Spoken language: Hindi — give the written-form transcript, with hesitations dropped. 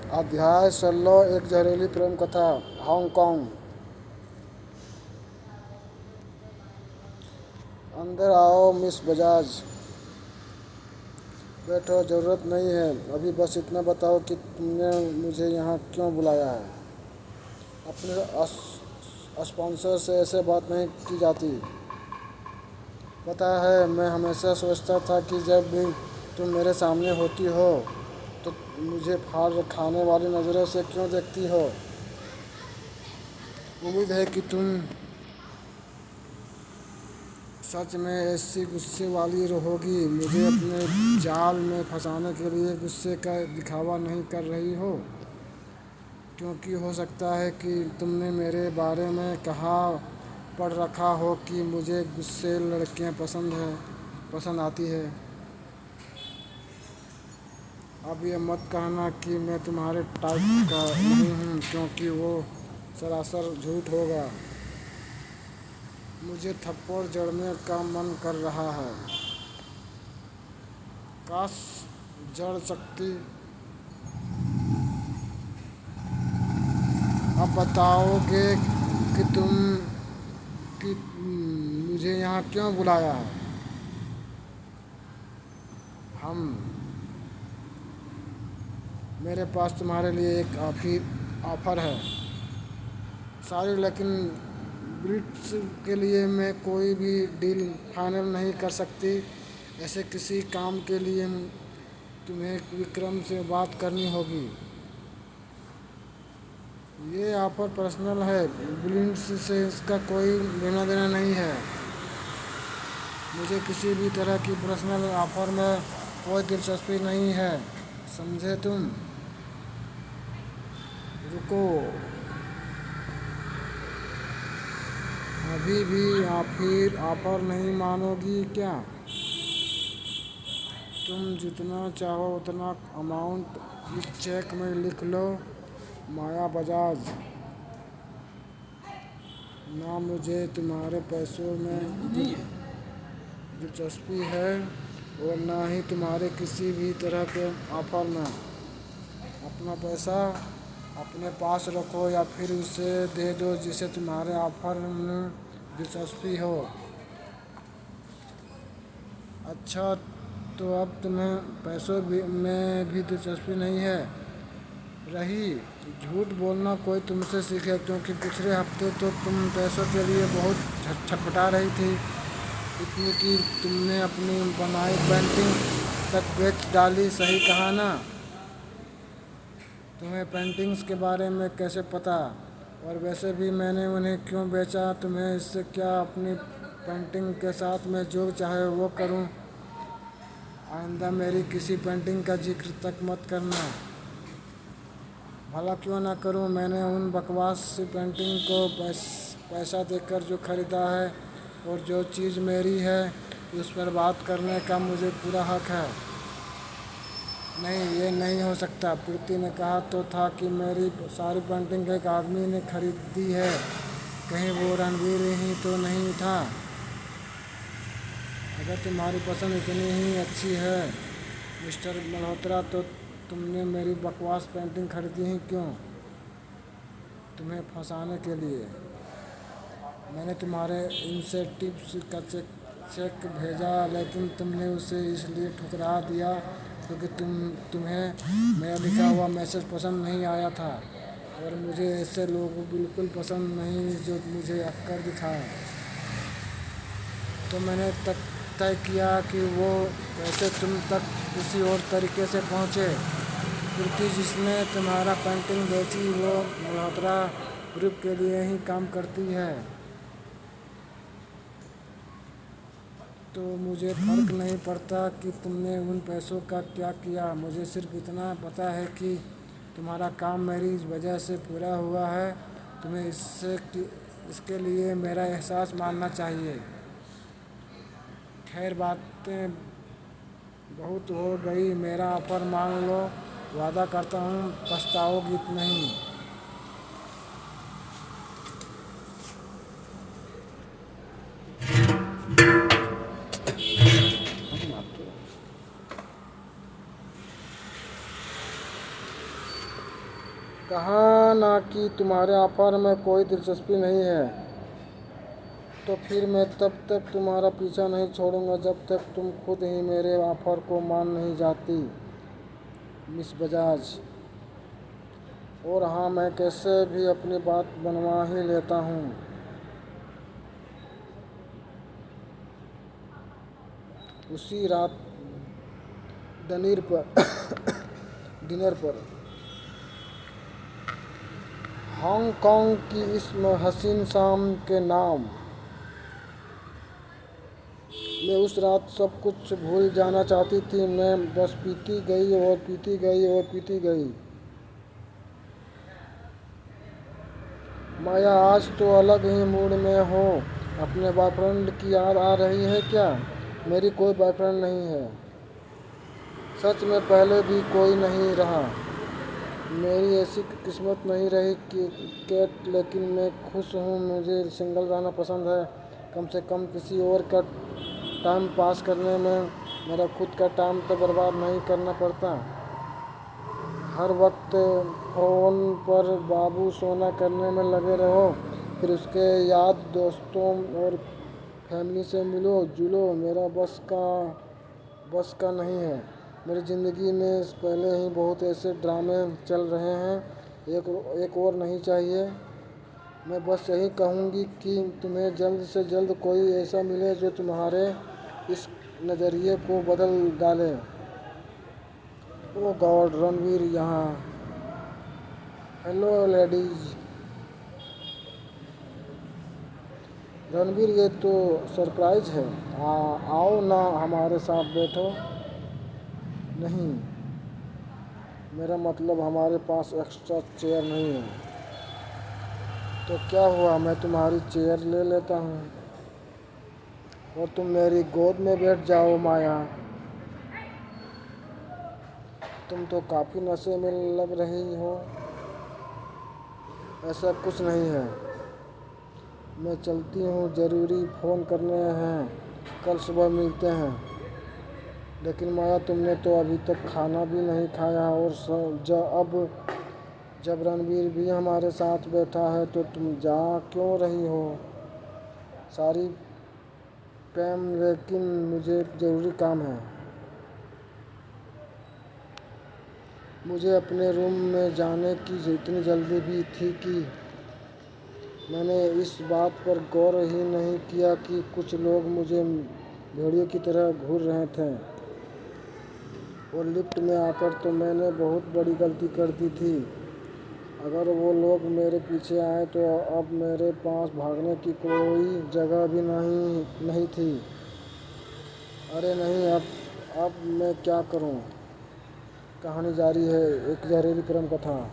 अध्याय 16 एक जहरीली प्रेम कथा। हांगकांग। अंदर आओ मिस बजाज। बैठो, ज़रूरत नहीं है। अभी बस इतना बताओ कि तुमने मुझे यहाँ क्यों बुलाया है। अपने स्पॉन्सर से ऐसे बात नहीं की जाती। पता है, मैं हमेशा सोचता था कि जब भी तुम मेरे सामने होती हो तो मुझे फाड़ खाने वाली नज़रों से क्यों देखती हो। उम्मीद है कि तुम सच में ऐसी गुस्से वाली रहोगी, मुझे अपने जाल में फंसाने के लिए गुस्से का दिखावा नहीं कर रही हो। क्योंकि हो सकता है कि तुमने मेरे बारे में पढ़ रखा हो कि मुझे गुस्से लड़कियां पसंद आती है। अब ये मत कहना कि मैं तुम्हारे टाइप का नहीं हूँ, क्योंकि वो सरासर झूठ होगा। मुझे थप्पड़ जड़ने का मन कर रहा है। काश जड़ सकती। अब बताओगे कि मुझे यहाँ क्यों बुलाया है। हम मेरे पास तुम्हारे लिए एक ऑफर है। सॉरी, लेकिन ब्रिट्स के लिए मैं कोई भी डील फाइनल नहीं कर सकती। ऐसे किसी काम के लिए तुम्हें विक्रम से बात करनी होगी। ये ऑफर पर्सनल है, ब्लिंट्स से इसका कोई लेना देना नहीं है। मुझे किसी भी तरह की पर्सनल ऑफर में कोई दिलचस्पी नहीं है, समझे तुम। रुको, अभी भी ऑफर नहीं मानोगी क्या। तुम जितना चाहो उतना अमाउंट इस चेक में लिख लो। माया बजाज। ना मुझे तुम्हारे पैसों में दिलचस्पी है और ना ही तुम्हारे किसी भी तरह के ऑफर में। अपना पैसा अपने पास रखो या फिर उसे दे दो जिसे तुम्हारे ऑफर में दिलचस्पी हो। अच्छा, तो अब तुम्हें पैसों में भी दिलचस्पी नहीं है रही। झूठ बोलना कोई तुमसे सीखे, क्योंकि पिछले हफ्ते तो तुम पैसों के लिए बहुत छटपटा रही थी, इतनी कि तुमने अपनी बनाई पेंटिंग तक बेच डाली। सही कहा ना। तुम्हें पेंटिंग्स के बारे में कैसे पता। और वैसे भी मैंने उन्हें क्यों बेचा, तुम्हें इससे क्या। अपनी पेंटिंग के साथ मैं जो चाहे वो करूं। आइंदा मेरी किसी पेंटिंग का जिक्र तक मत करना। भला क्यों ना करूं। मैंने उन बकवास सी पेंटिंग को पैसा देकर जो खरीदा है, और जो चीज़ मेरी है उस पर बात करने का मुझे पूरा हक है। नहीं, ये नहीं हो सकता। प्रीति ने कहा तो था कि मेरी सारी पेंटिंग एक आदमी ने खरीदी है। कहीं वो रणवीर ही तो नहीं था। अगर तुम्हारी पसंद इतनी ही अच्छी है मिस्टर मल्होत्रा, तो तुमने मेरी बकवास पेंटिंग खरीदी ही क्यों। तुम्हें फंसाने के लिए। मैंने तुम्हारे इंसेंटिव्स का चेक भेजा, लेकिन तुमने उसे इसलिए ठुकरा दिया क्योंकि तुम्हें मेरा लिखा हुआ मैसेज पसंद नहीं आया था। और मुझे ऐसे लोग बिल्कुल पसंद नहीं जो मुझे अक्कर दिखाएं। तो मैंने तय किया कि वो पैसे तुम तक किसी और तरीके से पहुँचे। प्रीति जिसने तुम्हारा पेंटिंग बेची वो मल्होत्रा ग्रुप के लिए ही काम करती है। तो मुझे फर्क नहीं पड़ता कि तुमने उन पैसों का क्या किया। मुझे सिर्फ इतना पता है कि तुम्हारा काम मेरी वजह से पूरा हुआ है। तुम्हें इसके लिए मेरा एहसास मानना चाहिए। खैर, बातें बहुत हो गई। मेरा ऑफर मान लो। वादा करता हूँ पछताओगी नहीं। कहा ना कि तुम्हारे ऑफर में कोई दिलचस्पी नहीं है, तो फिर मैं तब तक तुम्हारा पीछा नहीं छोड़ूंगा जब तक तुम खुद ही मेरे ऑफर को मान नहीं जाती, मिस बजाज। और हाँ, मैं कैसे भी अपनी बात बनवा ही लेता हूँ। उसी रात डिनर पर हांगकांग की इस हसीन शाम के नाम मैं उस रात सब कुछ भूल जाना चाहती थी। मैं बस पीती गई और पीती गई और पीती गई। माया, आज तो अलग ही मूड में हो। अपने बॉयफ्रेंड की याद आ रही है क्या? मेरी कोई बॉयफ्रेंड नहीं है। सच में पहले भी कोई नहीं रहा। मेरी ऐसी किस्मत नहीं रही कि कैट, लेकिन मैं खुश हूँ। मुझे सिंगल रहना पसंद है। कम से कम किसी और का टाइम पास करने में मेरा खुद का टाइम तो बर्बाद नहीं करना पड़ता। हर वक्त फ़ोन पर बाबू सोना करने में लगे रहो, फिर उसके याद दोस्तों और फैमिली से मिलो जुलो। मेरा बस का नहीं है। मेरी ज़िंदगी में पहले ही बहुत ऐसे ड्रामे चल रहे हैं, एक और नहीं चाहिए। मैं बस यही कहूँगी कि तुम्हें जल्द से जल्द कोई ऐसा मिले जो तुम्हारे इस नज़रिए को बदल डाले। ओ गॉड, रणवीर यहाँ। Hello ladies. रणवीर, ये तो सरप्राइज है। आओ ना, हमारे साथ बैठो। नहीं, मेरा मतलब हमारे पास एक्स्ट्रा चेयर नहीं है। तो क्या हुआ, मैं तुम्हारी चेयर ले लेता हूँ और तुम मेरी गोद में बैठ जाओ। माया, तुम तो काफ़ी नशे में लग रही हो। ऐसा कुछ नहीं है। मैं चलती हूँ, ज़रूरी फ़ोन करने हैं। कल सुबह मिलते हैं। लेकिन माया, तुमने तो अभी तक खाना भी नहीं खाया और जब रणवीर भी हमारे साथ बैठा है तो तुम जा क्यों रही हो? सॉरी पैम, लेकिन मुझे ज़रूरी काम है। मुझे अपने रूम में जाने की इतनी जल्दी भी थी कि मैंने इस बात पर गौर ही नहीं किया कि कुछ लोग मुझे भेड़िए की तरह घूर रहे थे। और लिफ्ट में आकर तो मैंने बहुत बड़ी गलती कर दी थी। अगर वो लोग मेरे पीछे आए तो अब मेरे पास भागने की कोई जगह भी नहीं थी। अरे नहीं, अब मैं क्या करूं? कहानी जारी है। एक जहरीली प्रेम कथा।